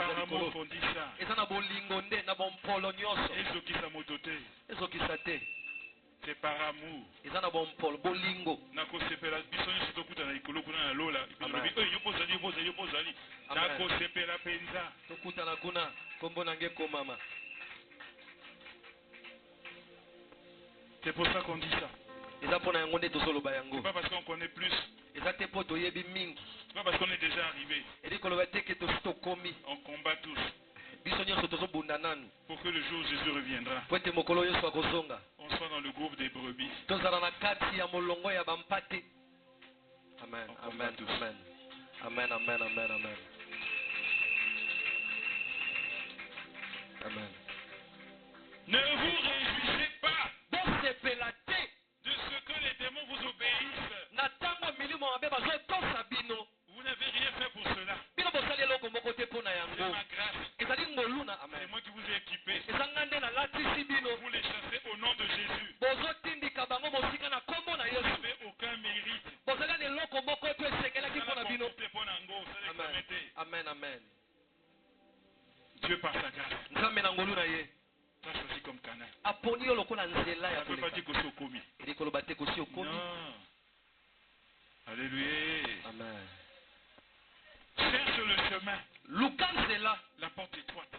apparemment qu'on dit ça. C'est par amour. Nakosepela biso nyonso tokutana likolo kuna na lola yo bozali nakosepela penza tokutana kuna kombo nange komama. C'est pour ça qu'on dit ça. C'est pas parce qu'on connaît plus. C'est pas parce qu'on est déjà arrivé. On combat tous. Pour que le jour où Jésus reviendra, on soit dans le groupe des brebis. Amen, amen, amen. Amen, amen, amen, amen. Amen. Ne vous réjouissez pas de ce que les démons vous obéissent. Vous n'avez rien fait pour cela. C'est ma grâce. C'est moi qui vous ai équipé. Vous les chassez au nom de Jésus. Vous n'avez aucun mérite. Amen, amen. Dieu par sa grâce. T'as choisi comme canal. Ça ne peut pas dire que c'est au commis. Non. Alléluia. Amen. Cherche le chemin. La porte étroite.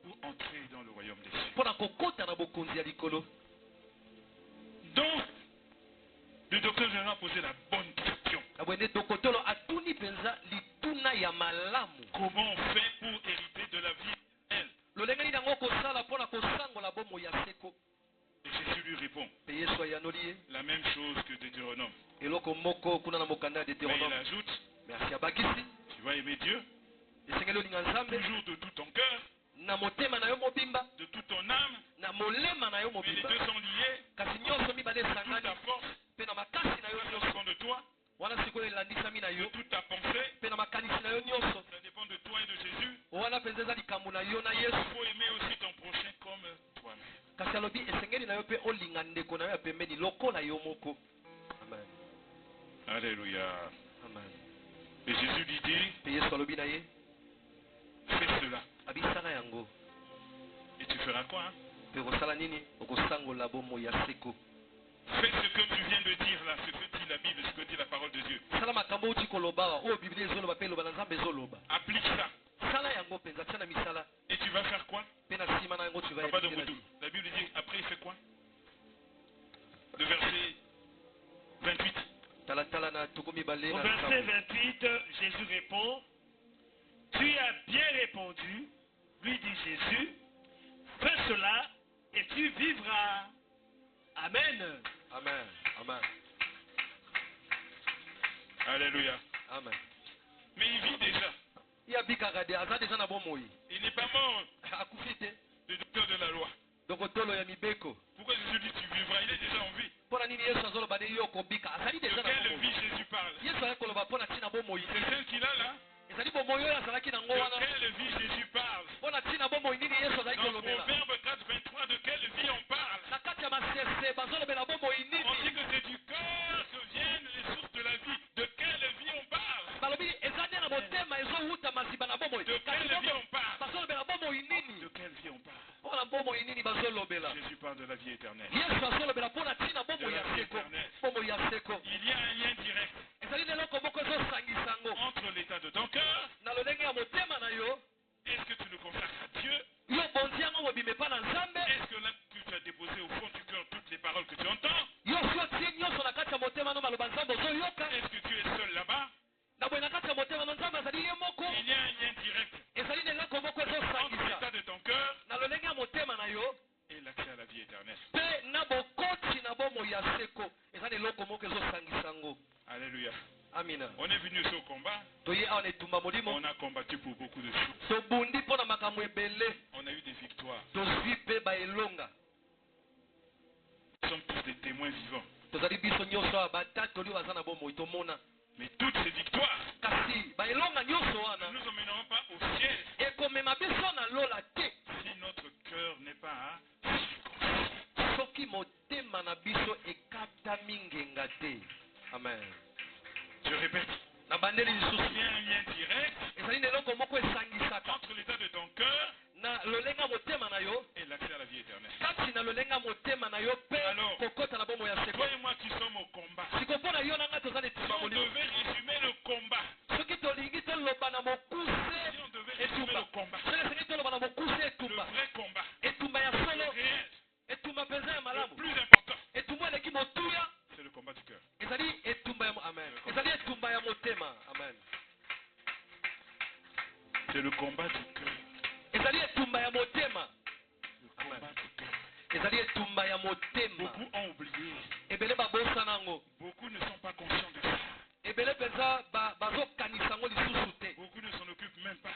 Pour entrer dans le royaume des cieux. Donc, le docteur général a posé la bonne question. Comment on fait pour hériter de la vie éternelle? Et Jésus lui répond la même chose que Deutéronome. Mais il ajoute, tu vas aimer Dieu toujours de tout ton cœur, de toute ton âme, mais les deux sont liés, de toute ta force, ça dépend de toi, de toute ta pensée, ça dépend de toi et de Jésus. Il faut aimer aussi ton prochain comme toi-même. Amen. Alléluia. Amen. Et Jésus lui dit, fais cela. Et tu feras quoi, hein? Fais ce que tu viens de dire là, ce que dit la Bible, ce que dit la parole de Dieu. Applique ça. Et tu vas faire quoi? Papa de Moudou. La Bible dit, après il fait quoi? Le verset 28. Au verset 28, Jésus répond, tu as bien répondu, lui dit Jésus, fais cela et tu vivras. Amen. Amen. Amen. Alléluia. Amen. Mais il vit déjà. Il n'est pas mort. Le docteur de la loi. Pourquoi Jésus dit tu vivras? Il est déjà en vie. De quelle vie Jésus parle? C'est celle qu'il a là. De quelle vie Jésus parle? Dans Proverbe 4, 23, de quelle vie on parle? On dit que c'est du cœur que viennent les sources de la vie. De quelle vie on parle? De quelle vie on parle? De quelle vie on parle? Jésus parle de la vie éternelle. De la vie éternelle. Il y a un lien direct entre l'état de ton cœur. Est-ce que tu le consacres à Dieu? Est-ce que là tu as déposé au fond du cœur toutes les paroles que tu entends? Est-ce que tu es seul là-bas? Il y a un lien direct entre l'état de ton cœur et l'accès à la vie éternelle. Alléluia. Amina. On est venu au combat. On a combattu pour beaucoup de choses. On a eu des victoires. Nous sommes tous des témoins vivants. Mais toutes ces victoires ne nous emmèneront pas au ciel si notre cœur n'est pas circoncis. Amen. Je répète. Il y a un lien direct entre l'état de ton cœur et l'accès à la vie éternelle. Alors, toi et moi qui sommes au combat, si on devait résumer le combat, le vrai combat, le réel, le plus important, c'est le combat du cœur. C'est le combat du cœur. Beaucoup ont oublié. Beaucoup ne sont pas conscients de ça. Beaucoup ne s'en occupent même pas.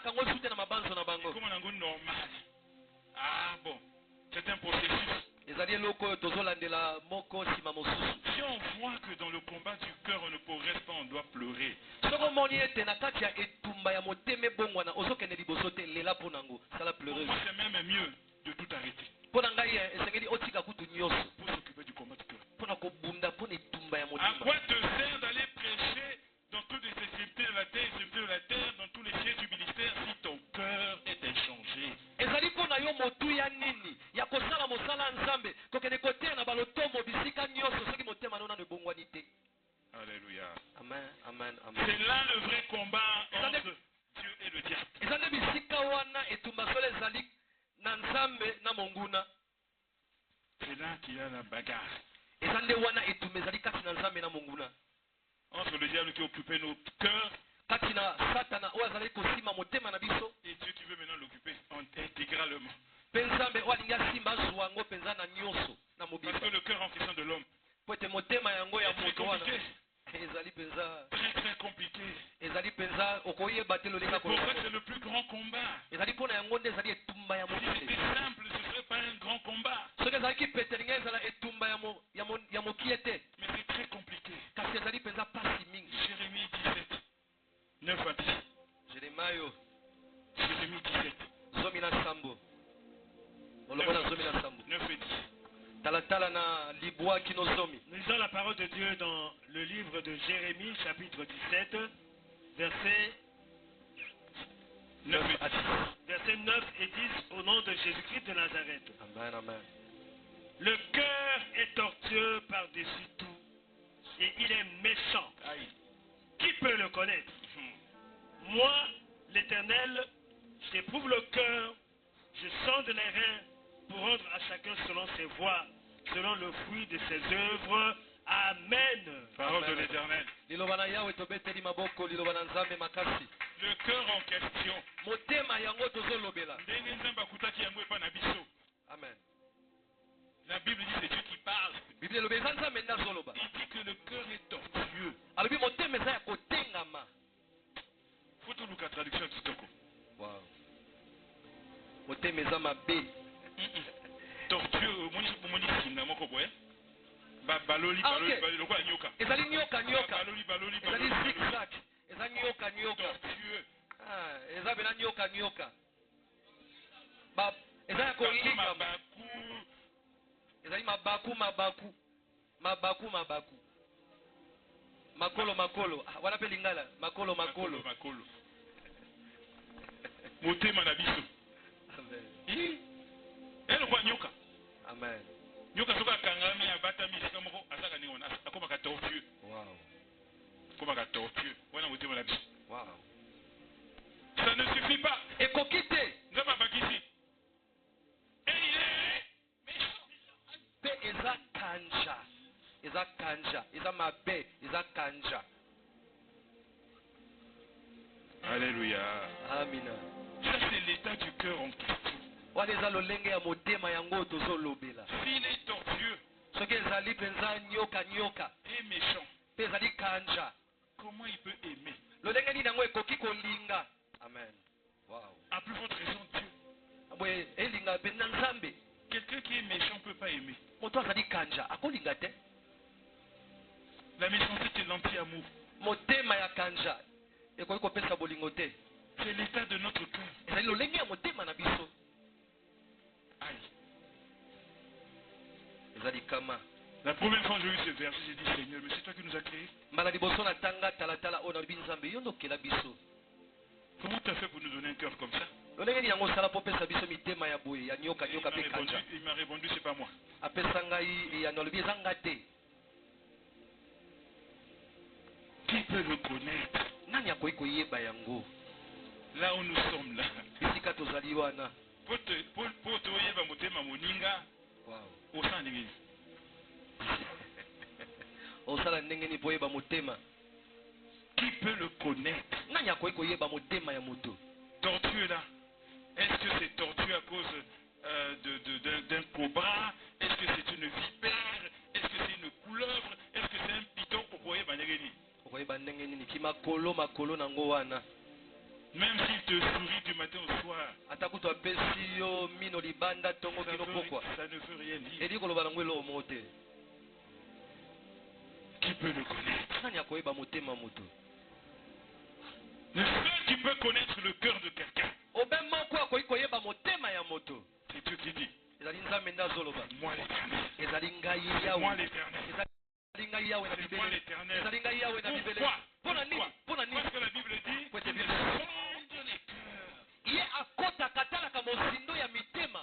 Comme on a normal. Ah bon, c'est un processus. Si on voit que dans le combat du cœur on ne progresse pas, on doit pleurer. Pour moi c'est même mieux de tout arrêter. Pour s'occuper du combat du cœur. À quoi te sert d'aller prêcher dans toutes les extrémités de la terre, dans tous les sièges du ministère, si ton cœur est inchangé? Alléluia. Amen, amen, amen. C'est là le vrai combat entre Dieu et le diable. C'est là qu'il y a la bagarre. Entre le diable qui occupait nos cœurs et Dieu qui veut maintenant l'occuper intégralement. Parce que le cœur en question de l'homme est très compliqué. Très très compliqué. C'est pour ça que c'est le plus grand combat. Si c'était simple, ce ne serait pas un grand combat. Mais c'est très compliqué. Jérémie 17, 9 à 10. Jérémie 17. 9 et 10. Nous lisons la parole de Dieu dans le livre de Jérémie, chapitre 17, versets 9 et 10, au nom de Jésus-Christ de Nazareth. Amen, amen. Le cœur est tortueux par-dessus tout, et il est méchant. Aïe. Qui peut le connaître? Moi, l'Éternel, j'éprouve le cœur, je sonde les reins pour rendre à chacun selon ses voies, selon le fruit de ses œuvres. Amen. Parole de l'Éternel. Le cœur en question. Amen. La Bible dit c'est Dieu qui parle. Il dit que le cœur est tortueux. Faut tout la traduction kitoko. Wow. Tortueux, moni singa moko boye. Baloli lokwa nyoka. Ezali nyoka. Baloli. Ezali zigzag. Ezali nyoka. Tortueux. Ah, ezali bena nyoka. Ezali kolinga mabaku. Ezali mabaku. Makolo. Wana pe lingala. Makolo. Motema na biso. Amen. Elle voit nyoka. Amen. Nyoka soka kangami abata misika moko asaka ni ona akoma ka tortueux. Wow. Koma ka tortueux. Wana motema na biso. Wow. Ça ne suffit pas. Et kokite. Nzaba bakisi. Et il est méchant. Pe eza kanja. Eza mabe, eza kanja. Alléluia. Amina. Ça c'est l'état du cœur en question. S'il est tortueux et méchant, comment il peut aimer? Amen. Wow. À plus forte raison Dieu. Quelqu'un qui est méchant ne peut pas aimer. La méchanceté est l'anti-amour. C'est l'état de notre cœur. Aïe. La première fois que j'ai eu ce verset, j'ai dit Seigneur, mais c'est toi qui nous as créés. Comment tu as fait pour nous donner un cœur comme ça? Il m'a répondu, c'est pas moi. Qui peut le connaître? Là où nous sommes là. Pour te yeba motema moninga. Au sein de l'église. Qui peut le connaître? Tortue là. Est-ce que c'est tortue à cause d'un cobra? Est-ce que c'est une vipère? Est-ce que c'est une couleuvre? Est-ce que c'est un python? Même s'il te sourit du matin au soir, ça ne veut rien dire. Qui peut le connaître? Le seul qui peut connaître le cœur de quelqu'un, c'est Dieu qui dit. Moi l'éternel. Moi l'éternel. C'est moi l'éternel. Pourquoi? Parce que la Bible dit qu'il sonde les cœurs.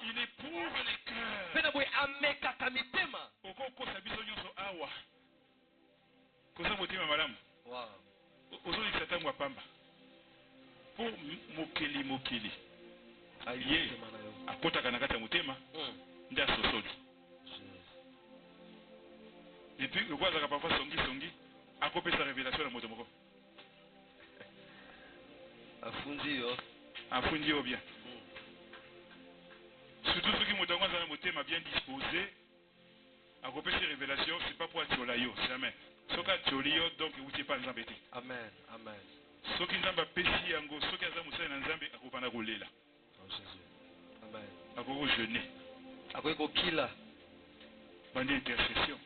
Il éprouve les cœurs. Oko sabiso nyonso awa. Kosa motima malamu. Ozo lisata mwa pamba. Pour mokili. Ye akota kanakata motema. Nda sosoli. Et puis le quoi ça parfois songi. Akopé sa révélation à motomoko. Afundi bien. Surtout ceux qui m'ont donné un motema bien disposé. Akopé ses révélations, c'est pas pour attiolayo, jamais. Ce qu'a attiolayo, donc vous n'êtes pas embêté. Amen. Ce qui n'a pas péché en go, ce qui a moussé en Zambé, akopana rouler là. Amen. Akoko jeûner. Akoko kila. Bande intercession.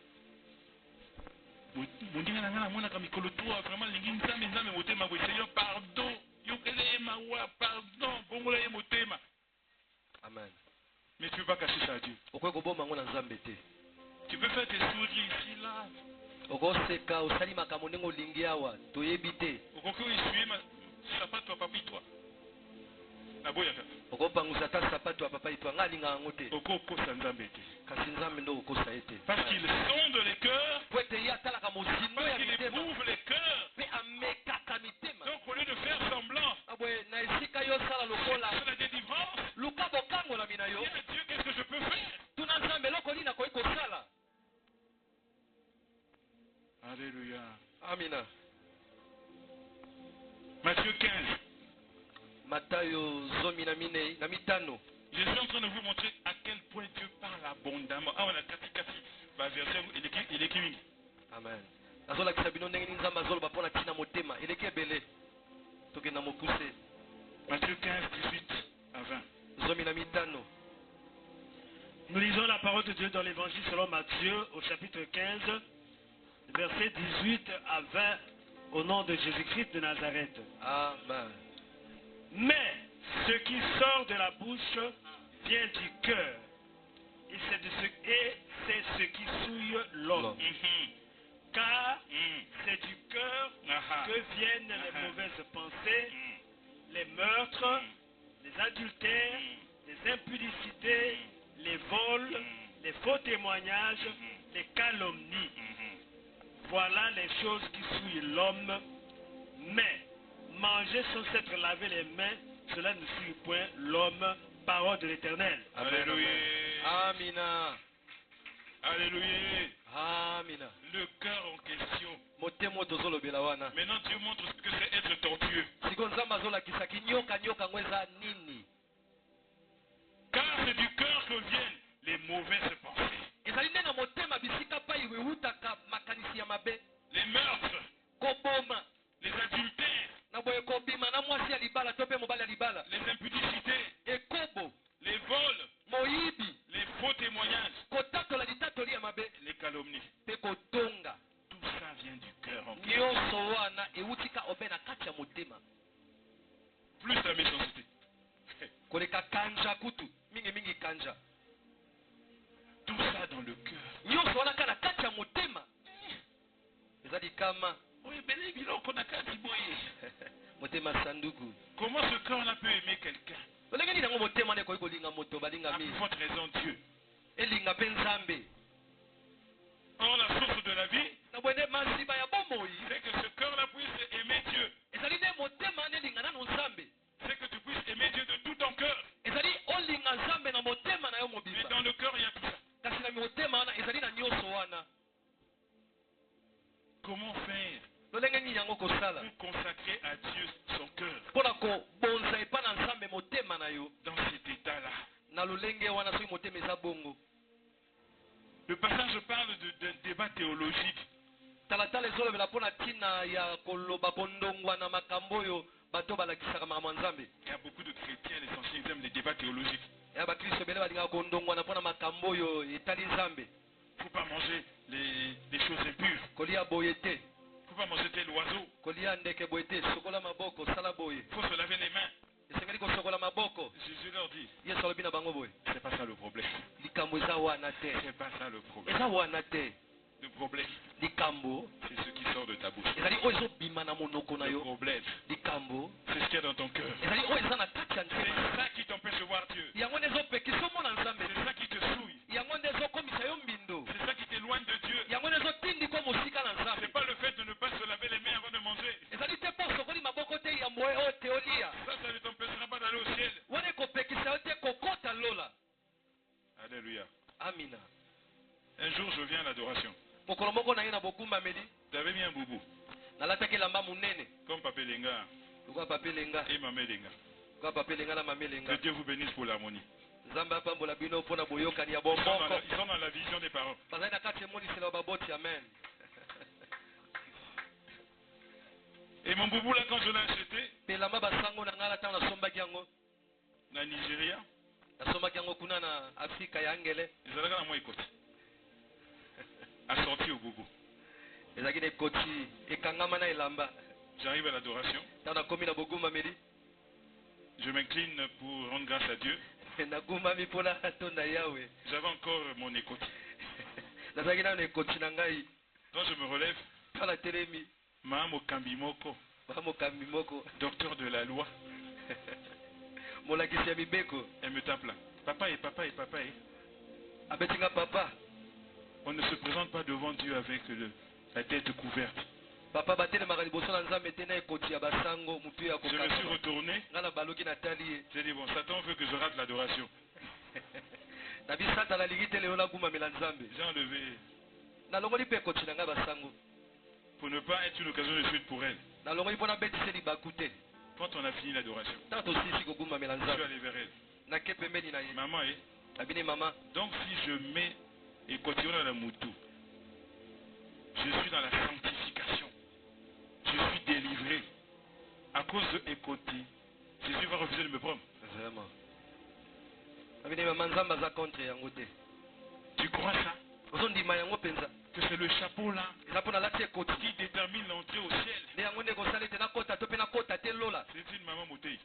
Mundinga nangana mona kamikolo toi vraiment lingi nzambe motema bo Seigneur pardon yokele mawa pardon bongola ye motema. Amen. Mais tu ne peux pas cacher ça à Dieu. Tu peux faire tes sourires ici là. Okoseka osali makambo ndenge olingi awa toyebi te. Okoki essuyer ma sapato ya papa itwa. Naboyaka. Okopangusa ta sapato ya papa itwa ngalinga yango te. Okokosa nzambe te. Kasi nzambe ndo okosa ete. Parce qu'il sonde les cœurs. Parce qu'il éprouve les cœurs. Donc au lieu de faire semblant. C'est la délivrance. Dis à Dieu, qu'est-ce que je peux faire? Alléluia. Amina. Matthieu 15. Matayo zomi na mitano. Je suis en train de vous montrer à quel point Dieu parle abondamment. Ah, on a kati. Bah, verset, il est qui? Amen. Azola kisabino ndenge nzamba zolo bapona tina motema. Eleke bele. Toke na mokuse. Matthieu 15, 18 à 20. Zomi na mitano. Nous lisons la parole de Dieu dans l'évangile selon Matthieu au chapitre 15, versets 18 à 20, au nom de Jésus-Christ de Nazareth. Amen. Mais ce qui sort de la bouche vient du cœur. Et c'est ce qui souille l'homme. Car c'est du cœur que viennent les mauvaises pensées, les meurtres, les adultères, les impudicités, les vols, les faux témoignages, les calomnies. Voilà les choses qui souillent l'homme. Mais manger sans s'être lavé les mains, cela ne souille point l'homme. Parole de l'Éternel. Alléluia. Amina. Alléluia. Amina. Le cœur en question. Maintenant Dieu montre ce que c'est être tortueux. Car c'est du cœur que viennent les mauvaises pensées. Les meurtres. Les adultères. Les impudicités. Les vols. Les faux témoignages. Les calomnies. Tout ça vient du cœur en question. Plus la méchanceté. Tout ça dans le cœur. Comment ce cœur-là peut aimer quelqu'un? À plus forte raison, Dieu. Or, la source de la vie, c'est que ce cœur-là puisse aimer Dieu. C'est que tu puisses aimer Dieu de tout ton cœur. Mais dans le cœur, il y a tout ça. Comment faire pour consacrer à Dieu son cœur dans cet état-là? Le passage parle d'un débat théologique. Il y a beaucoup de chrétiens, l'essentiel, ils aiment les débats théologiques. Il ne faut pas manger les choses impures. Il ne faut pas manger tel oiseau. Il faut se laver les mains. Jésus leur dit, c'est pas ça le problème. C'est pas ça le problème. Le problème, c'est ce qui sort de ta bouche. Le problème, c'est ce qu'il y a dans ton cœur. C'est ça qui t'empêche de voir Dieu. C'est ça qui te souille. C'est ça qui t'éloigne de Dieu. C'est pas le fait de ne pas se laver les mains avant de manger. Ça ne t'empêchera pas d'aller au ciel. Alléluia. Amina. Un jour, je viens à l'adoration. Tu avais mis un boubou. Comme Papa Lenga et Maman Lenga. Que Dieu vous bénisse pour l'harmonie. Ils sont dans la vision des parents. Et mon boubou là, quand je l'ai acheté, na Nigeria, ils allaient dans moi écoute. Assorti au boubou. J'arrive à l'adoration. Je m'incline pour rendre grâce à Dieu. J'avais encore mon écoute. Quand je me relève, Mahamo Kambimoko, docteur de la loi, elle me tape là. Papa. On ne se présente pas devant Dieu avec la tête couverte. Je me suis retourné. J'ai dit, bon, Satan veut que je rate l'adoration. J'ai enlevé pour ne pas être une occasion de suite pour elle. Quand on a fini l'adoration, je suis allé vers elle. Maman, donc si je mets et continue dans la moutou, je suis dans la sanctification. Je suis délivré. À cause de Ekoti, Jésus va refuser de me prendre. Tu crois ça? Que c'est le chapeau là qui détermine l'entrée au ciel. C'est une maman Motei.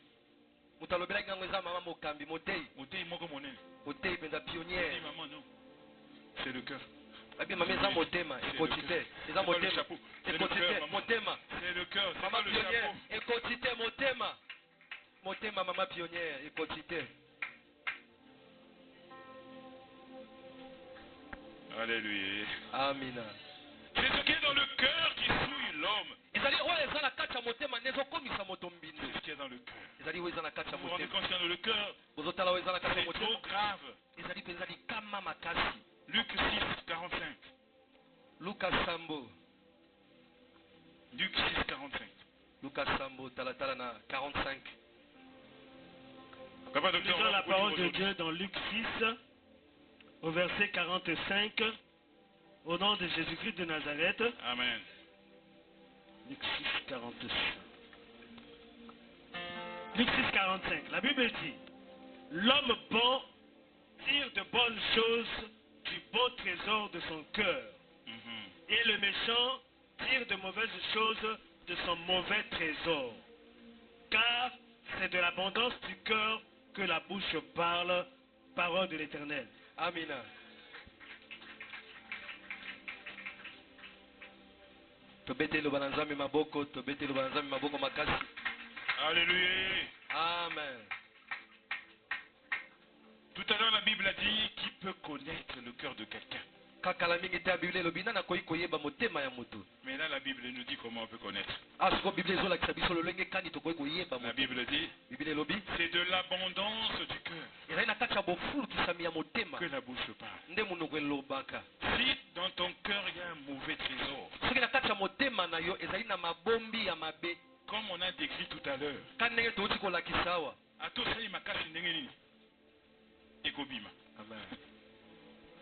Motei moko monene. Maman non. C'est le cœur. C'est le chapeau. C'est le cœur, maman. C'est le cœur. C'est pas le chapeau. Alléluia. Amina. C'est ce qui est dans le cœur qui souille l'homme. C'est ce qui est dans le cœur. Vous vous rendez compte dans le cœur. C'est trop grave. Luc 6, 45. Lucas Sambo. Luc 6, 45. Lucas Sambo, talatala na 45. Papa docteur, lisons la parole de Dieu dans Luc 6, au verset 45, au nom de Jésus-Christ de Nazareth. Amen. Luc 6, 45. Luc 6, 45. La Bible dit, l'homme bon tire de bonnes choses du bon trésor de son cœur. Et le méchant tire de mauvaises choses de son mauvais trésor. Car c'est de l'abondance du cœur que la bouche parle, parole de l'Éternel. Amina. Tobete lo banzambe maboko makasi. Alléluia. Amen. Tout à l'heure, la Bible a dit qui peut connaître le cœur de quelqu'un. Mais là, la Bible nous dit comment on peut connaître. La Bible dit c'est de l'abondance du cœur que la bouche parle. Si dans ton cœur il y a un mauvais trésor, comme on a décrit tout à l'heure,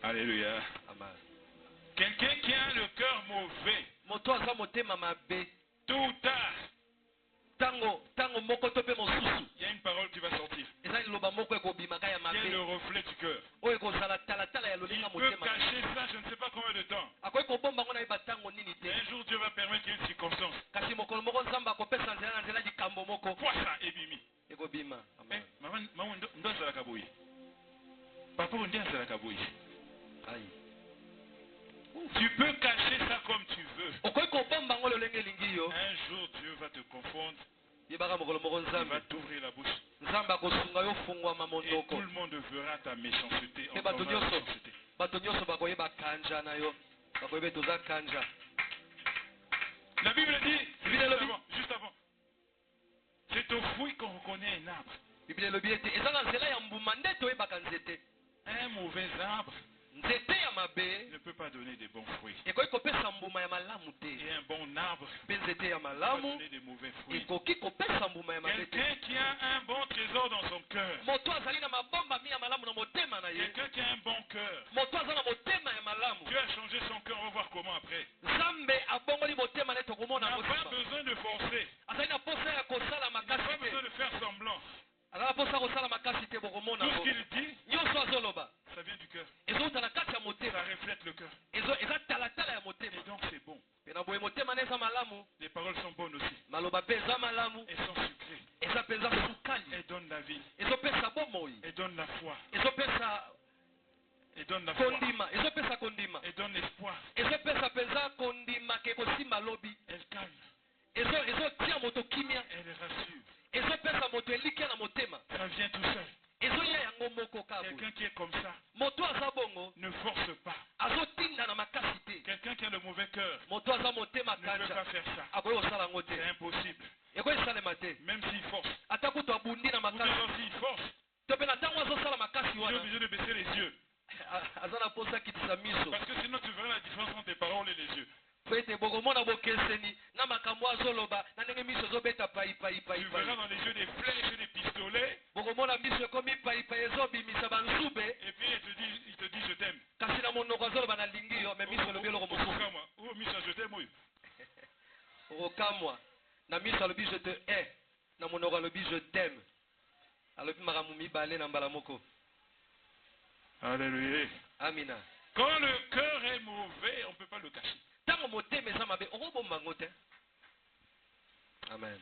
alléluia. Quelqu'un qui a le cœur mauvais, tôt ou tard, il y a une parole qui va sortir. Il y a le reflet du cœur. Il peut cacher ça, je ne sais pas combien de temps. Un jour, Dieu va permettre qu'il y ait une circonstance. Quoi ça, Ebimi? Maman, ndoza la kabouye. Papa, on dit la kabouye. Tu peux cacher ça comme tu veux. Un jour, Dieu va te confondre. Il va t'ouvrir la bouche. Et tout le monde verra ta méchanceté. La Bible dit, juste avant, c'est au fruit qu'on reconnaît un arbre. Un mauvais arbre ne peut pas donner des bons fruits. Et un bon arbre ne peut pas donner des mauvais fruits. Quelqu'un qui a un bon trésor dans son cœur, quelqu'un qui a un bon cœur, Dieu a changé son cœur, on va voir comment après. On n'a pas besoin de forcer. On n'a pas besoin de faire semblant. Tout ce qu'il dit, ça vient du cœur. Ça reflète le cœur. Et donc c'est bon. Les paroles sont bonnes aussi. Elles sont sucrées. Elles donnent la vie. Elles donnent la foi. Elles donnent la foi. Elles donnent l'espoir. Elles calment. Elles rassurent. Ça vient tout seul. Quelqu'un qui est comme ça ne force pas. Quelqu'un qui a le mauvais cœur ne peut pas faire ça. C'est impossible. Même s'il force. Ou bien s'il force, il est obligé de baisser les yeux. Parce que sinon tu verras la différence entre tes paroles et les yeux. Tu verras dans les yeux des flèches et des pistolets. Et puis il te dit je t'aime. Oh, Misha, je t'aime, oui. Je te hais. Je t'aime. Alléluia. Amina. Quand le cœur est mauvais, on ne peut pas le cacher. Amen.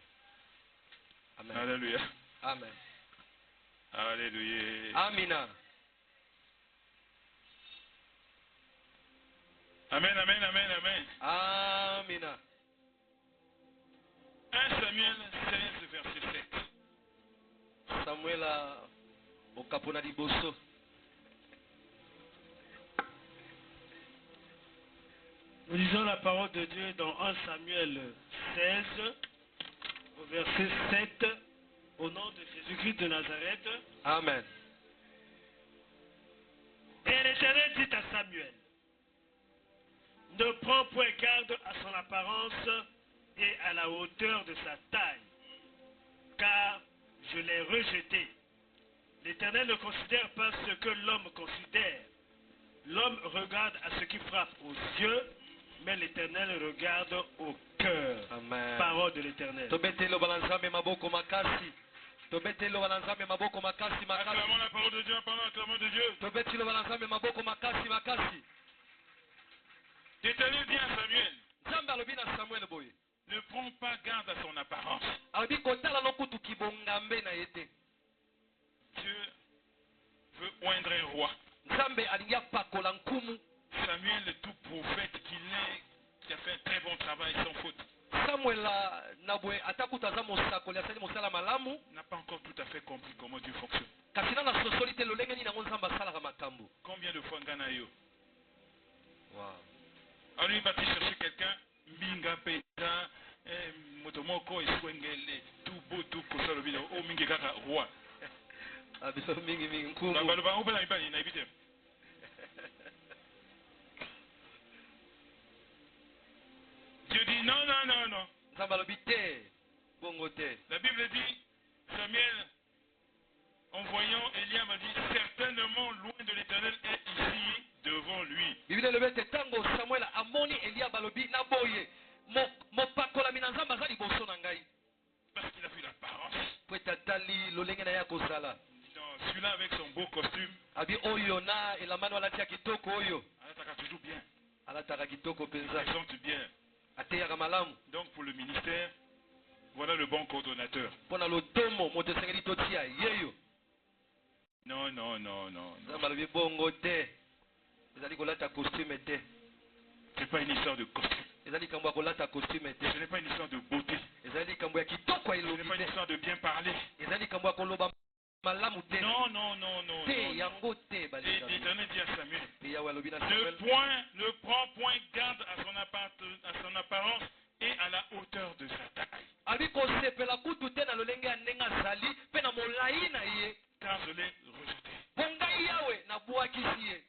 Amen. Alléluia. Amen. Alléluia. Amina. Amen, amen, amen, amen. Amina. 1 Samuel 16, verset 7. Samuel au Capona di Bosso. Nous lisons la parole de Dieu dans 1 Samuel 16, au verset 7, au nom de Jésus-Christ de Nazareth. Amen. Et l'Éternel dit à Samuel, ne prends point garde à son apparence et à la hauteur de sa taille, car je l'ai rejeté. L'Éternel ne considère pas ce que l'homme considère. L'homme regarde à ce qui frappe aux yeux, mais l'Éternel regarde au cœur. Amen. Parole de l'Éternel. Acclamons la parole de Dieu en parlant, acclamons de Dieu. L'Éternel dit à Samuel, ne prends pas garde à son apparence. Dieu veut oindre un roi. Samuel, tout prophète qu'il est, qui a fait un très bon travail sans faute. Samuel n'a pas encore tout à fait compris comment Dieu fonctionne. Combien de fois Nganayo? Alors il va chercher quelqu'un, Mbinga Peta, Motomoko, Eswengele, tout beau, tout kosalo bino, oh Mingekaka, roi. Dieu dit non, non, non, non. La Bible dit, Samuel, en voyant Eliab, a dit, certainement loin de l'Éternel est ici devant lui. Parce qu'il a vu l'apparence. Celui-là avec son beau costume. Toujours bien. Il présente bien. Donc pour le ministère, voilà le bon coordonnateur. Non, non, non, non. Ce n'est pas une histoire de costume. Ce n'est pas une histoire de beauté. Ce n'est pas une histoire de bien parler. Non, non, non, non. L'Éternel dit à Samuel, ne prends point garde à son apparence et à la hauteur de sa taille. Car je l'ai rejeté.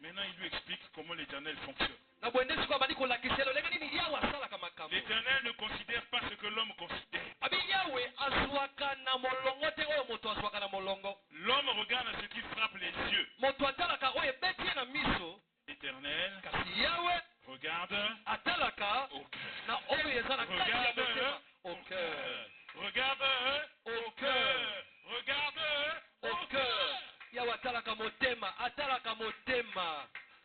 Maintenant, il lui explique comment l'Éternel fonctionne. L'Éternel ne considère pas ce que l'homme considère. L'homme regarde à ce qui frappe les yeux. L'Éternel regarde au cœur. Regarde au cœur. Regarde au cœur. Regarde au cœur.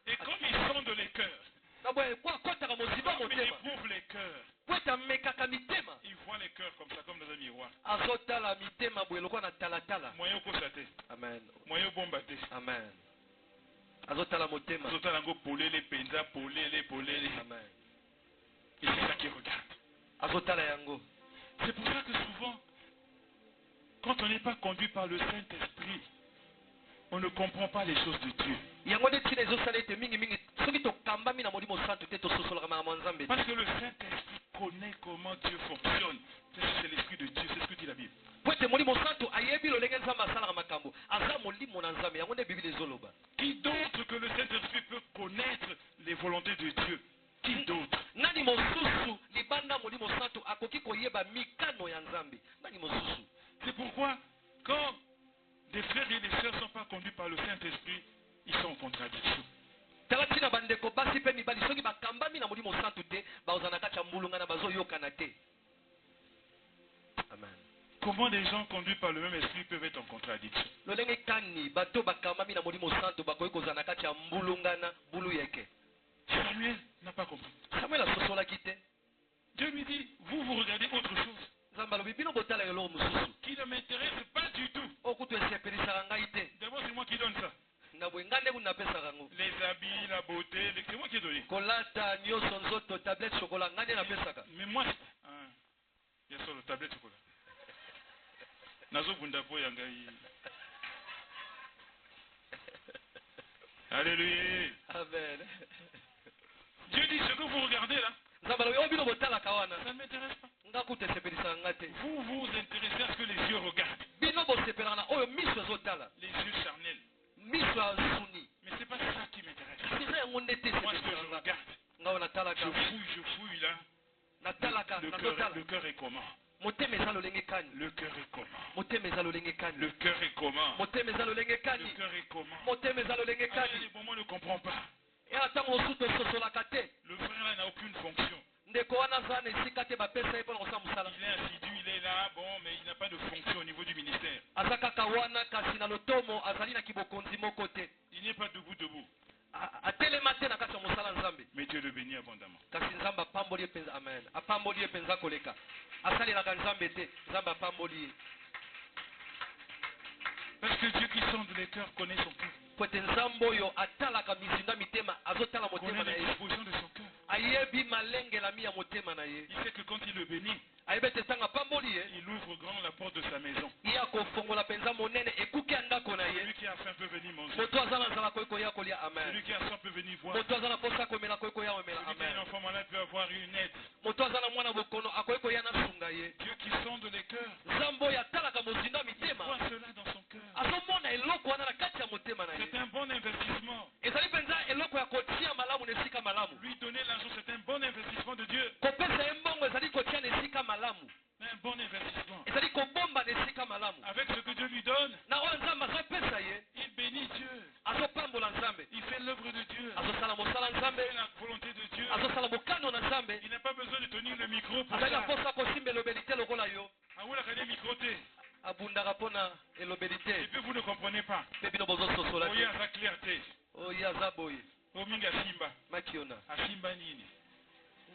Et comme ils sondent les cœurs, comme ils éprouvent les cœurs, ils voient les cœurs comme ça, comme dans un miroir. Moyen kosate. Amen. Moyen bombate. Amen. Azotala ngo polele penza polele. Amen. Et c'est ça qu'ils regardent. C'est pour ça que souvent, quand on n'est pas conduit par le Saint-Esprit, on ne comprend pas les choses de Dieu. Parce que le Saint-Esprit connaît comment Dieu fonctionne. C'est l'Esprit de Dieu, c'est ce que dit la Bible. Qui d'autre que le Saint-Esprit peut connaître les volontés de Dieu? Qui d'autre? C'est pourquoi, quand des frères et des sœurs ne sont pas conduits par le Saint-Esprit, ils sont en contradiction. Amen. Comment des gens conduits par le même esprit peuvent être en contradiction? Samuel n'a pas compris. Dieu lui dit, vous regardez autre chose qui ne m'intéresse pas du tout. D'abord, c'est moi qui donne ça. Les habits, la beauté, c'est moi qui ai donné. Mais moi, il y a sur le tablette chocolat. Alléluia. Amen. Dieu dit ce que vous regardez là, ça ne m'intéresse pas. Vous vous intéressez à ce que les yeux regardent. Les yeux charnels. Mais ce n'est pas ça qui m'intéresse. Moi, ce que je regarde, je fouille là. Le cœur est comment? Le cœur est comment? Le cœur est comment? Le cœur est comment? Les moments ne comprend pas. Le frère là n'a aucune fonction. Il est assidu, il est là, bon, mais il n'a pas de fonction au niveau du ministère. Il n'est pas debout. Mais Dieu le bénit abondamment. Amen. Parce que Dieu qui sonde les cœurs connaît son cœur. pote nzambo yo atalaka mizinda mitema azotala motema na ye. L'exposition de son cœur. Ayebi malengelami ya motema na ye. Il sait que quand il le bénit, ayebete tanga pamboli ye. il ouvre grand la porte de sa maison. Iya kofongola penza monene ekuki andako na ye. Celui qui a faim peut venir manger. Moto azala nzala koyeko ya kolia amen. Celui qui a soif peut venir voir. Moto azala posa komela koyeko ya omela Celui qui a amen. un enfant malade peut avoir une aide. Moto azala mwana bokono akoyeko ya na sunga ye. Dieu qui sonde les cœurs. Zambo ya talaka mozinda mitema. Voit cela dans son cœur. Azomona eloko wana na kati ya motema na ye. C'est un bon investissement. Ezali penza eloko ya kotia malamu na esika malamu. Lui donner l'argent, c'est un bon investissement de Dieu. Kopesa ye mbongo ezali kotia na esika malamu. Un bon investissement. Ezali kobomba na esika malamu. Avec ce que Dieu lui donne, na oyo nzambe azopesa ye. il bénit Dieu. Azopambola nzambe. Il fait l'œuvre de Dieu. Azosala mosala nzambe. Il fait la volonté de Dieu. Azosala mokano na nzambe. Il n'a pas besoin de tenir le micro pour azali na ça. posa kosimba elobeli te lokola yo. Aoulaka des microtés. abundaka mpona elobeli te. Et puis vous ne comprenez pas. mpe bino bozososola Oya te. za clarté. oyo aza boye Ominga simba. makiona Asimba nini?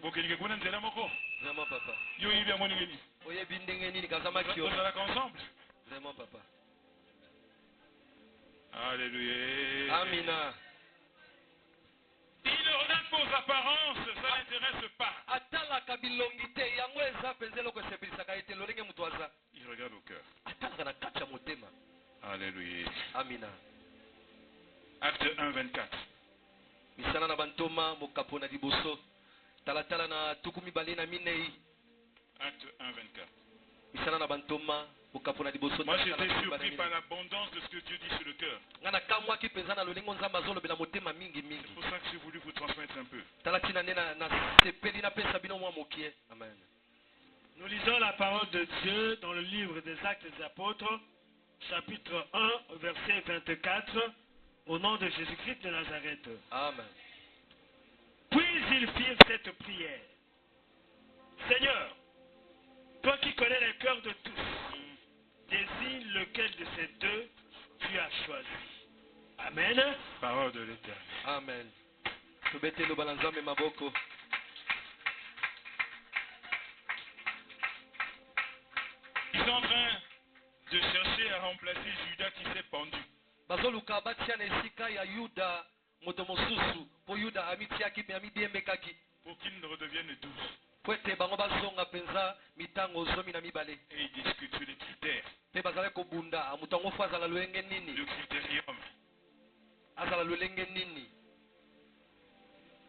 Bokelinge kuna nzela moko. vraiment papa. Yo yibi amoni ngeni. oyebi ndenge nini kaza Vous makiona allez ensemble. vraiment papa. Alléluia. amina. Il ne regarde pas aux apparences, ça l'intéresse pas. atalaka bilongi te yango eza mpenza eloko esepelisaka ye te lolenge moto aza. Il regarde au cœur. atalaka na kati ya motema. Alléluia. amina. Acte 1, 24. misala na bantoma mokapo na liboso talatala na tuku mibale na minei. Acte 1, 24. misala na bantoma mokapo na liboso. Moi j'étais surpris par l'abondance de ce que Dieu dit sur le cœur. nga na kamwaki mpenza na lolingo nzambe azolobela motema mingi C'est mingi. pour ça que j'ai voulu vous transmettre un peu. tala tina nde na sepeli napesa bino mwa mokie. amen. Nous lisons la parole de Dieu dans le livre des Actes des Apôtres, chapitre 1, verset 24, au nom de Jésus-Christ de Nazareth. amen. Puis ils firent cette prière. Seigneur, toi qui connais les cœurs de tous, désigne lequel de ces deux tu as choisi. Amen. Parole de l'Éternel. amen. tobete eloba na nzambe maboko. Ils sont en train de chercher à remplacer Judas qui s'est pendu. bazoluka batia na esika ya yuda moto mosusu mpo yuda amitiaki mpe amidiembekaki Pour qu'ils ne redeviennent douze. po ete bango bazonga mpenza mitango 12. Et ils discutent sur les critères. mpe bazali kobunda moto yango fo azala lolenge nini. Le critérium. azala lolenge nini.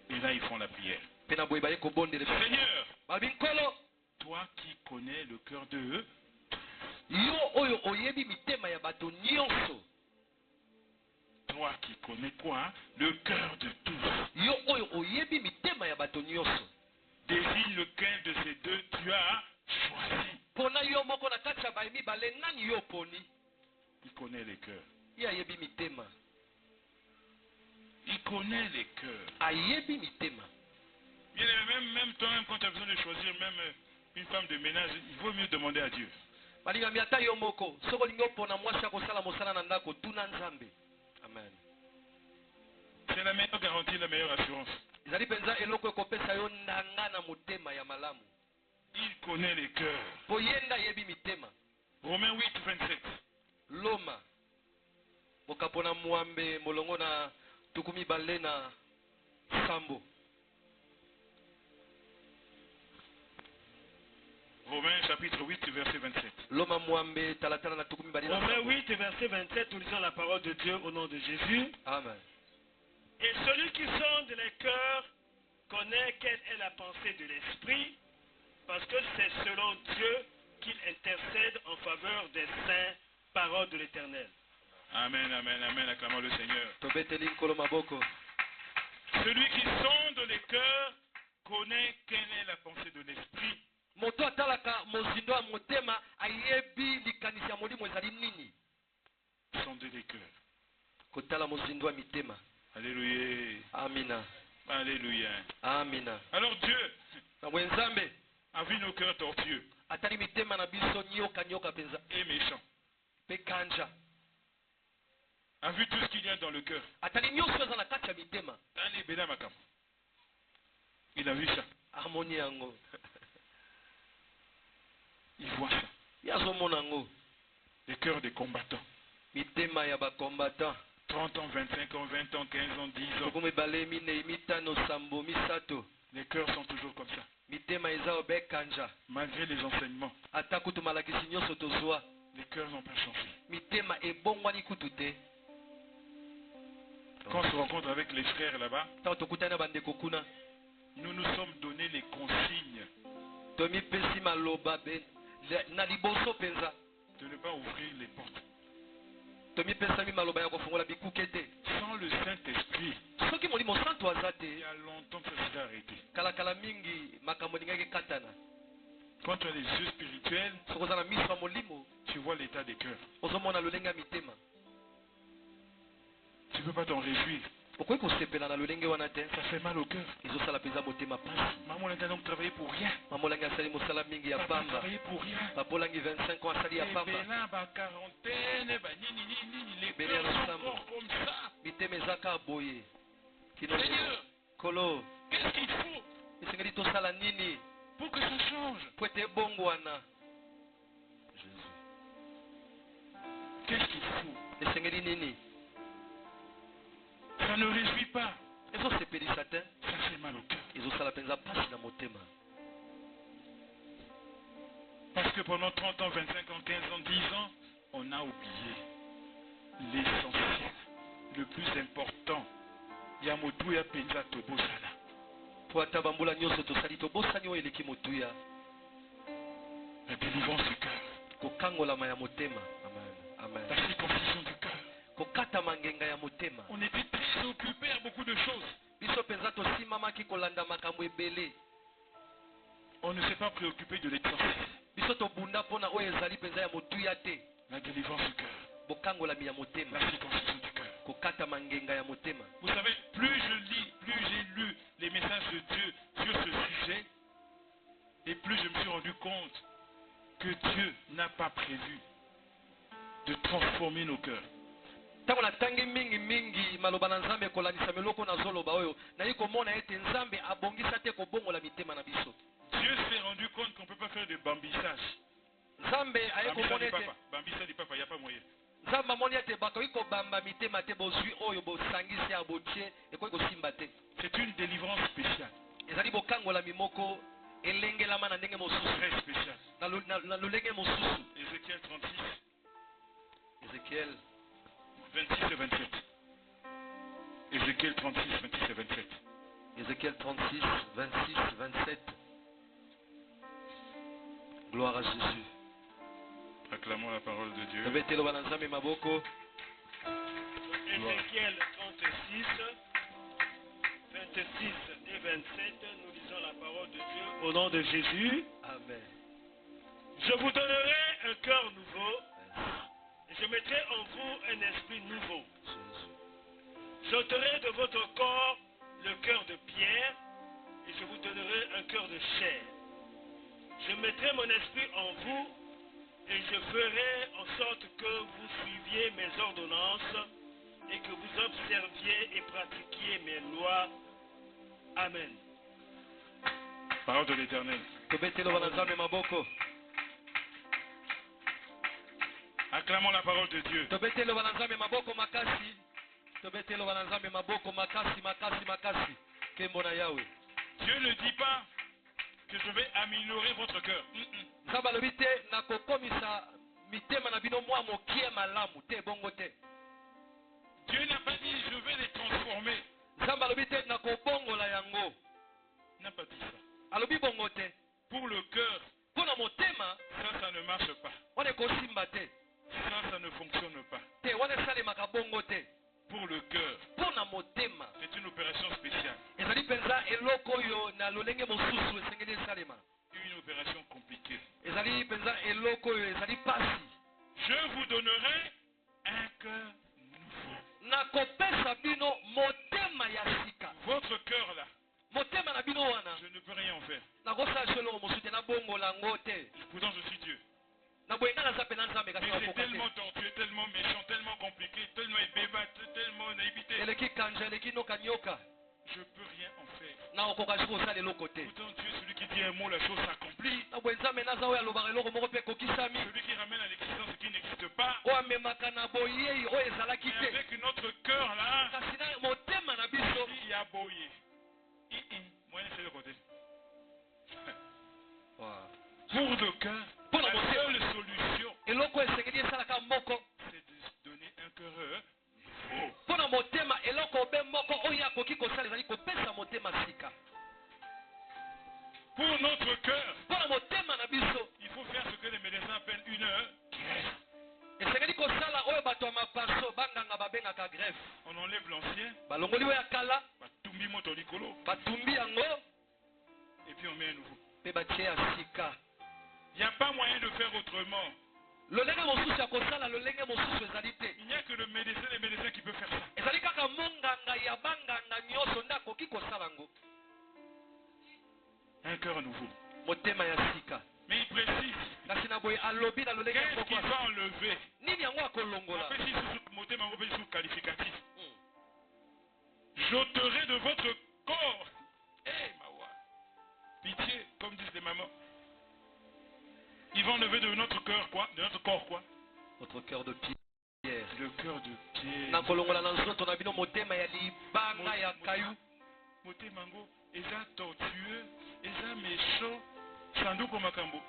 Et là ils font la prière. mpe na boye baye kobondela. Seigneur, babi nkolo toi qui connais le cœur de eux, yo oyo oyebi mitema ya bato nyonso. toi qui connais quoi? Le cœur de tous. yo oyo oyebi mitema ya bato nyonso. Désigne lequel de ces deux tu as choisi. mpona yo moko na kati ya baye mibale nani yo oponi. Il connaît les cœurs. ye ayebi mitema. Il connaît les cœurs. ayebi mitema. Bien aimé, même toi-même, quand tu as besoin de choisir même une femme de ménage, il vaut mieux demander à Dieu. balingami ata yo moko soki olingi opona mwasi ya kosala mosala na ndako tuna nzambe. amen. C'est la meilleure garantie, la meilleure assurance. ezali mpenza eloko ekopesa yo ndanga na motema ya malamu. Il connaît les cœurs. mpo ye nde ayebi mitema. Romains 8, 27. loma mokapo na mwambe molongo na tuku mibale na sambo. Romains chapitre 8, verset 27. loma mwambe talatala na tuku mibale na Romains sambo. 8, verset 27, nous lisons la parole de Dieu au nom de Jésus. amen. Et celui qui sonde les cœurs connaît quelle est la pensée de l'Esprit, parce que c'est selon Dieu qu'il intercède en faveur des saints, parole de l'Éternel. Amen, amen, amen. Acclamons le Seigneur. tobeteli nkolo maboko. Celui qui sonde les cœurs connaît quelle est la pensée de l'Esprit. moto atalaka mozindo ya motema ayebi likanisi ya molimo ezali nini. Sonder les cœurs. kotala mozindo ya mitema. Alléluia. amina. Alléluia. amina. Alors Dieu ntango nzambe a vu nos cœurs tortueux atali mitema na biso nyoka mpenza et méchants. mpe kanja. A vu tout ce qu'il y a dans le cœur. atali nyonso eza na kati ya mitema. Allez, Bela Makam. Il a vu ça. amoni yango. Il voit ça. ye azomona yango. Les cœurs des combattants. mitema ya bakombatan. 30 ans, 25 ans, 20 ans, 15 ans, 10 ans. Les cœurs sont toujours comme ça. Malgré les enseignements, les cœurs n'ont pas changé. Quand on se rencontre avec les frères là-bas, nous nous sommes donné les consignes de ne pas ouvrir les portes. Sans le Saint-Esprit, il y a longtemps que ça s'est arrêté. Quand tu as les yeux spirituels, tu vois l'état des cœurs. Tu ne peux pas t'en réjouir. Ça fait mal au cœur. Maman a donc travaillé pour rien. Papa a travaillé pour rien. Et Bénin, quarantaine, les cœurs sont encore comme ça. Seigneur, qu'est-ce qu'il faut pour que ça change? Qu'est-ce qu'il faut? Ça ne réjouit pas. Ça fait mal au cœur. Parce que pendant 30 ans, 25 ans, 15 ans, 10 ans, on a oublié l'essentiel, le plus important. Yamotuya penza tobosala. La délivrance du cœur. La circoncision du cœur. On était très occupés à beaucoup de choses. On ne s'est pas préoccupé de l'essentiel. La délivrance du cœur. La circoncision du cœur. Vous savez, plus j'ai lu les messages de Dieu sur ce sujet, et plus je me suis rendu compte que Dieu n'a pas prévu de transformer nos cœurs. Dieu s'est rendu compte qu'on ne peut pas faire de bambissage. Bambissa du papa, il n'y a pas moyen. C'est une délivrance spéciale. Très spéciale. Ézéchiel 36. Ézéchiel 26 et 27. Ézéchiel 36, 26 et 27. Ézéchiel 36, 26, 27. Gloire à Jésus. Acclamons la parole de Dieu. Ézéchiel 36, 26 et 27. Nous lisons la parole de Dieu au nom de Jésus. Amen. Je vous donnerai un cœur nouveau. Et je mettrai en vous un esprit nouveau. J'ôterai de votre corps le cœur de pierre et je vous donnerai un cœur de chair. Je mettrai mon esprit en vous et je ferai en sorte que vous suiviez mes ordonnances et que vous observiez et pratiquiez mes lois. Amen. Parole de l'Éternel. Acclamons la parole de Dieu. Dieu ne dit pas que je vais améliorer votre cœur. Dieu n'a pas dit je vais les transformer. N'a pas dit ça. Pour le cœur, ça ne marche pas. Ça ne fonctionne pas. Pour le cœur, c'est une opération spéciale. Une opération compliquée. Je vous donnerai un cœur nouveau. Votre cœur là, je ne peux rien en faire. Pourtant je suis Dieu. Mais c'est tellement tortueux, tellement méchant, tellement compliqué, tellement ébébat, tellement naïveté. Je ne peux rien en faire. Pourtant Dieu est celui qui dit un mot, la chose s'accomplit. Celui qui ramène à l'existence ce qui n'existe pas. Et avec notre cœur là, il y a boyé. Moi, je le côté. Pour le cœur, la seule solution, c'est de donner un cœur nouveau. Pour notre cœur, il faut faire ce que les médecins appellent une greffe. On enlève l'ancien, et puis on met un nouveau. Il n'y a pas moyen de faire autrement. Il n'y a que les médecins qui peuvent faire ça. Un cœur nouveau. Mais il précise. Qu'est-ce qu'il va enlever? J'ôterai de votre corps. Pitié, comme disent les mamans. Ils vont enlever de notre cœur quoi? De notre corps quoi? Votre cœur de pierre. Le cœur de pierre. Motema ngo, eza tortueux, eza méchant. Sanduko makambo.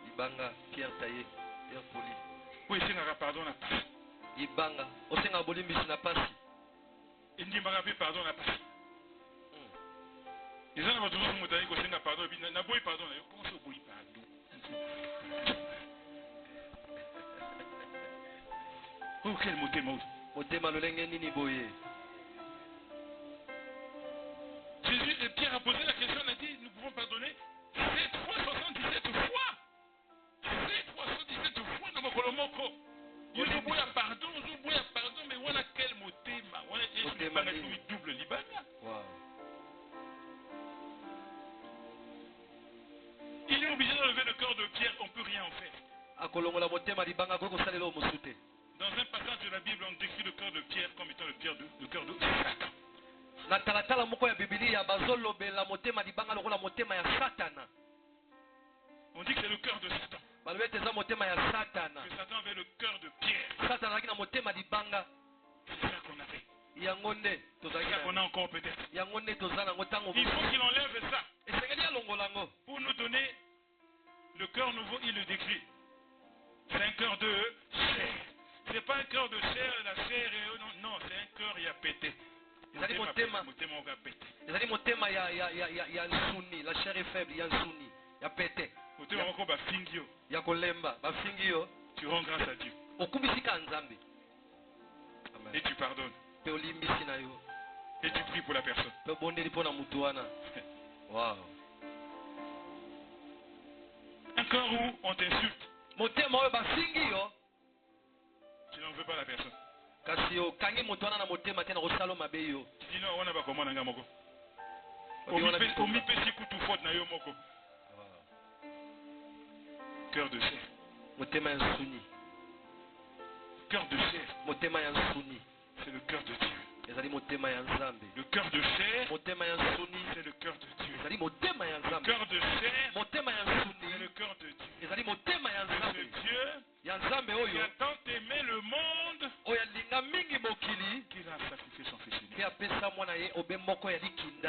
Ibanga, pierre taillée, pierre polie. Oui, c'est un pardon la passe. Ibanga, osenga bolimbisi na pasi. Indimbanga pe pardon la passe. Les gens vont toujours montrer que c'est un pardon. Na boy pardon. Comment ça boy pardon? Oh, quel motema. Motema lolenge nini boye. Jésus et Pierre a posé la question, il a dit, nous pouvons pardonner 7 fois 77 fois. 7 fois 77 fois dans mon colomoko. Nous avons pardon, mais on a quel motema? On a double libana. Il est obligé d'enlever le cœur de Pierre, on ne peut rien en faire. Dans un passage de la Bible, on décrit le cœur de Pierre comme étant le cœur de Satan. On dit que c'est le cœur de Satan. Que Satan avait le cœur de Pierre. C'est ça qu'on avait. C'est ça qu'on a encore peut-être. Il faut qu'il enlève ça. Pour nous donner le cœur nouveau, il le décrit. C'est un cœur de chair. C'est pas un cœur de chair, la chair est... Non, c'est un cœur qui a pété. La chair est faible, il y a un souni. Il y a pété. Tu rends grâce à Dieu. Et tu pardonnes. Et tu pries pour la personne. Wow. Un cœur où on t'insulte. Tu n'en veux pas la personne. Tu dis non, on n'a pas comment on a moko. Cœur de chair. Cœur de chair. C'est le cœur de Dieu. Le cœur de chair, c'est le cœur de Dieu. Le cœur de chair, c'est le cœur de Dieu. C'est Dieu qui a tant aimé le monde qu'il a sacrifié son fils unique.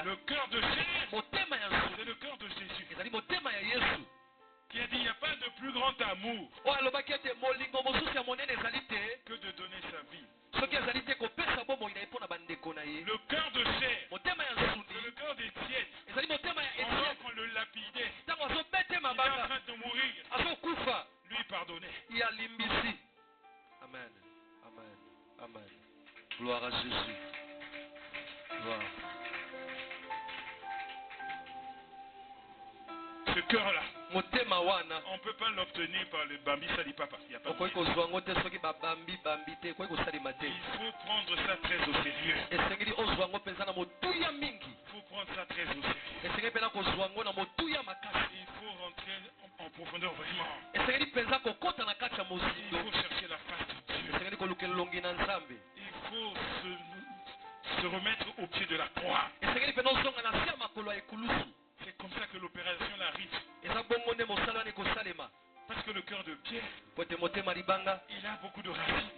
Le cœur de chair, c'est le cœur de Jésus. Qui a dit il n'y a pas de plus grand amour que de donner sa vie. Le cœur de chair, c'est le cœur des tièdes. Pendant qu'on le lapidait, il est en train de mourir. Lui pardonner. Amen. Amen. Amen. Gloire à Jésus. Gloire. Ce cœur-là, on ne peut pas l'obtenir par le bambi salipapa. Il faut prendre ça très au sérieux. Il faut prendre ça très au sérieux. Il faut rentrer en profondeur vraiment. Il faut chercher la face de Dieu. Il faut se remettre au pied de la croix. C'est comme ça que l'opération Parce que le cœur de Pierre, il a beaucoup de racines.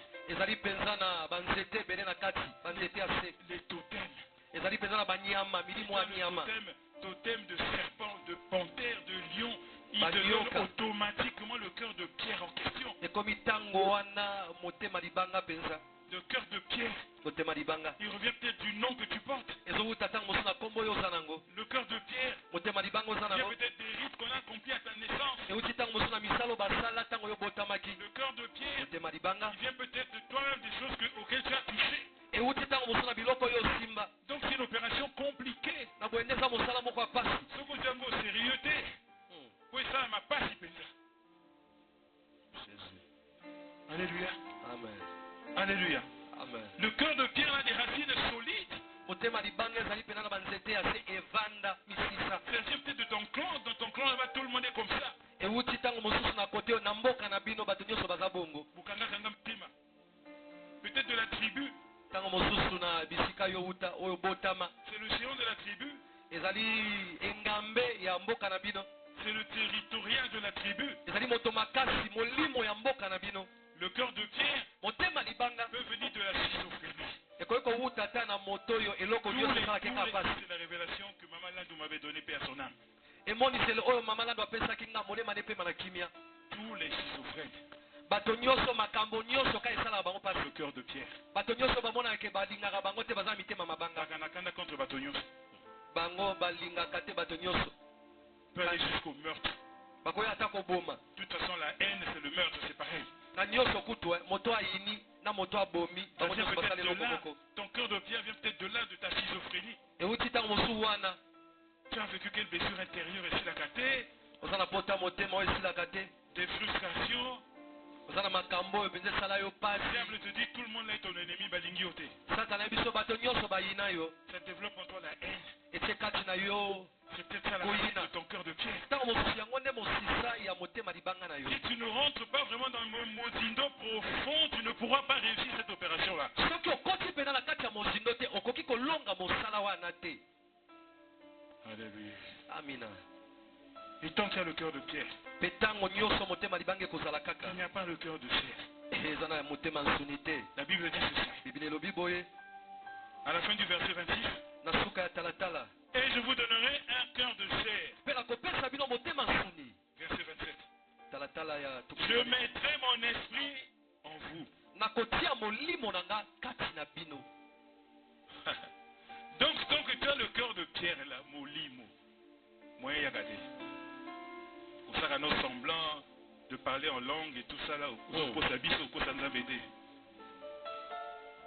Les totems. Les totems de serpents, de panthères, de lions. Il te donne automatiquement le cœur de Pierre en question. Le cœur de Pierre, il revient peut-être du nom que tu portes. Le cœur de Pierre, il y a peut-être des rites qu'on a accomplis à ta naissance. Le cœur de Pierre, il vient peut-être de toi-même des choses auxquelles tu as touché. Donc c'est une opération compliquée. Ce que tu as au sérieux, oui, ça m'a pas si pété. Alléluia. Amen. Alléluia. Amen. Le cœur de Pierre a des racines solides. C'est-à-dire peut-être de ton clan. Dans ton clan, là-bas, tout le monde est comme ça. Peut-être de la tribu. C'est le géant de la tribu. C'est le territorial de la tribu. Le cœur de Pierre peut venir de la schizophrénie. C'est la révélation que Maman Landou m'avait donnée, paix à son âme. Tous les schizophrènes. Le cœur de Pierre. Contre Batonios. Peut aller jusqu'au meurtre. De toute façon, la haine, c'est le meurtre, c'est pareil. Ton cœur de Pierre vient peut-être de là, de ta schizophrénie. Tu as vécu quelle blessure intérieure ici la caté? Des frustrations. Le diable te dit tout le monde là est ton ennemi, balingiote. Ça développe en toi la haine. C'est peut-être ça la racine de ton cœur de Pierre. Si tu ne rentres pas vraiment dans le modindo profond, tu ne pourras pas réussir cette opération-là. Alléluia. Amina. Et tant qu'il y a le cœur de Pierre, il n'y a pas le cœur de chair. La Bible dit ceci. À la fin du verset 26. Et je vous donnerai un cœur de chair. Verset 27. Je mettrai mon esprit en vous. Donc que tu as le cœur de Pierre là, molimo. Moi, il y a gardé. Pour ça, nos semblants de parler en langue et tout ça là,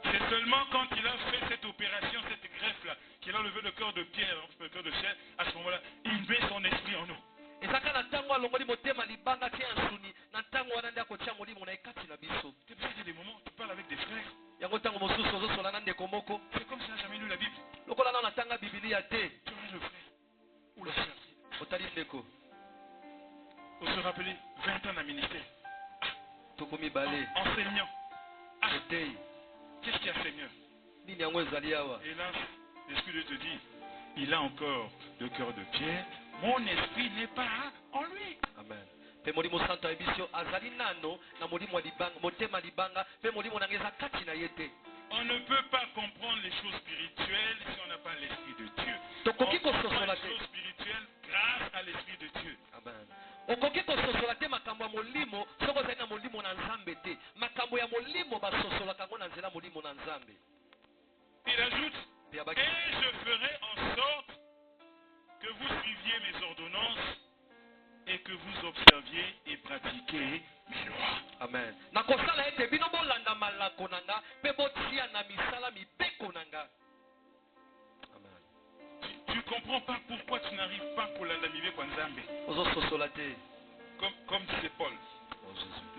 c'est seulement quand il a fait cette opération, cette greffe là, qu'il a levé le cœur de Pierre, le cœur de chair, à ce moment-là, il met son esprit en nous. C'est pour ça qu'il y a des moments où tu parles avec des frères. C'est comme si tu n'as jamais lu la Bible. Tu aurais le frère ou la sœur. On se rappeler 20 ans d'un ministère. Enseignant. Qu'est-ce qu'il y a, Seigneur? Et là, l'Esprit de Dieu te dit, il a encore le cœur de Pierre. Mon esprit n'est pas en lui. Amen. On ne peut pas comprendre les choses spirituelles si on n'a pas l'Esprit de Dieu. On comprend les choses spirituelles grâce à l'Esprit de Dieu. Amen. Il ajoute, et je ferai en sorte que vous suiviez mes ordonnances et que vous observiez et pratiquiez mes lois. Amen. Tu comprends pas pourquoi tu n'arrives pas pour l'andamiver kwa Nzambe. Comme disait Paul.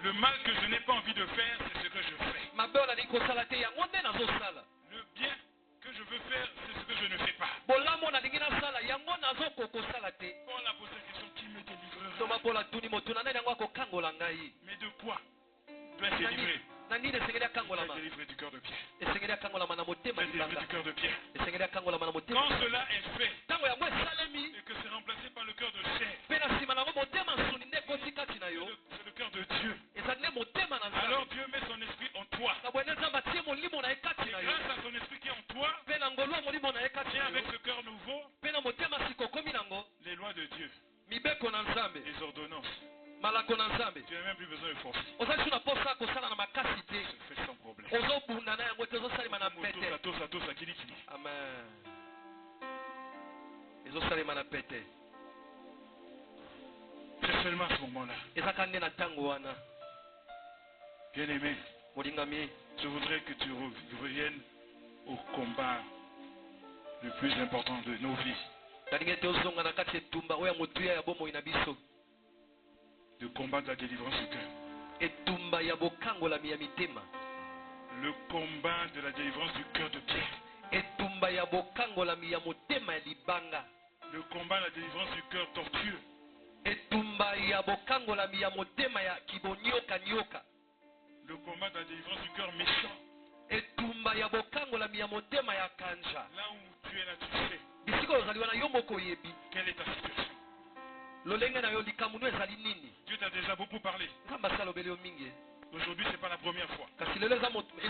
Le mal que je n'ai pas envie de faire, c'est ce que je fais. Le bien que je veux faire, c'est ce que je ne fais pas. On a posé la question, qui me délivrera? Mais de quoi dois-je délivrer? Délivrer du cœur de Pierre. Délivrer du cœur de Pierre. Quand cela est fait, et que c'est remplacé par le cœur de chair, mibeko na nzambe les ordonnances. malako na nzambe Tu n'as même plus besoin de force. ozali tu na posa kosala na makasi te C'est fait sans problème. ozobunda na yango te ozosalema na pete Tosa, kili. amen ezosalema na pete C'est seulement à ce moment-là. ezaka nde na ntango wana Bien-aimé, molingami je voudrais que tu reviennes au combat le plus important de nos vies. nalingi ete ozonga na kati etumba oyo ya motuya ya bomoi na biso Le combat de la délivrance du cœur. etumba ya bokangolami ya mitema Le combat de la délivrance du cœur de Pierre. etumba ya bokangolami ya motema ya libanga Le combat de la délivrance du cœur tortueux. etumba ya bokangolami ya motema ya kibonyoka-nyoka Le combat de la délivrance du cœur méchant. etumba ya bokangolami ya motema ya kanja Là où tu es là, tu sais. bisika oyo ozaliwa na yo moko oyebi Quelle est ta situation? lolenge na yo likambo no ezali nini Dieu t'a déjà beaucoup parlé. nzambe asalobeli yo mingi Aujourd'hui, ce n'est pas la première fois. kasi lelo eza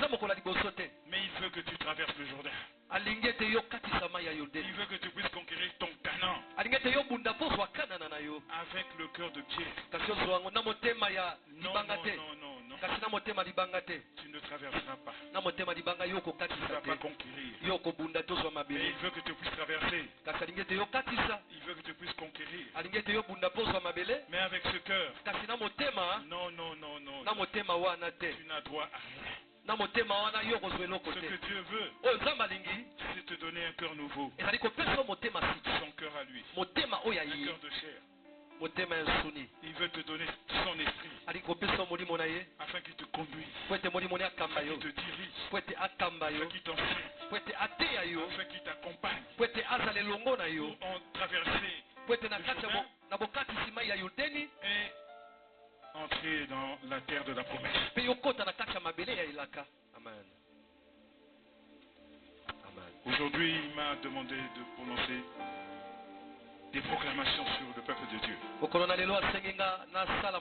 mokolo ya liboso te Mais il veut que tu traverses le Jourdain. alingi ete yo katisa mai ya Il yordani veut que tu puisses conquérir ton Canaan alingi ete yo bunda mpo ozwa kanana na yo avec le cœur de Pierre. kasi ozwa yango na motema ya Non, libanga te non. kasi na motema libanga te Tu ne traverseras pas. na motema libanga yo Tu ne kokatisa vas pas te conquérir. yo kobunda te ozwa Mais mabele il veut que tu puisses traverser. kasi alingi ete yo katisa Il veut que tu puisses conquérir. alingi ete yo bunda mpo ozwa mabele Mais avec ce cœur. kasi na motema Non. na motema wana te Tu n'as droit à rien. na motema wana yo kozwa eloko Ce te que Dieu veut, oyo nzambe alingi c'est te donner un cœur nouveau. ezali kopesa yo motema siki Son cœur à lui. motema oyo Un aye cœur de chair. motema ya nsuni Il veut te donner son esprit alingi kopesa yo molimo na ye afin qu'il te conduise, po ete molimo ne akamba afin yo qu'il te dirige, po ete akamba afin yo qu'il t'enseigne, po ete ateya yo afin qu'il t'accompagne po ete azala elongo na yo pour en traverser po ete na kati ya na bokatisi mai ya yordani et entrer dans la terre de la promesse. mpe yokota na kati ya mabele ya elaka amen amen Aujourd'hui, il m'a demandé de prononcer des proclamations sur le peuple de Dieu. mokolo na lelo asengi nga nasala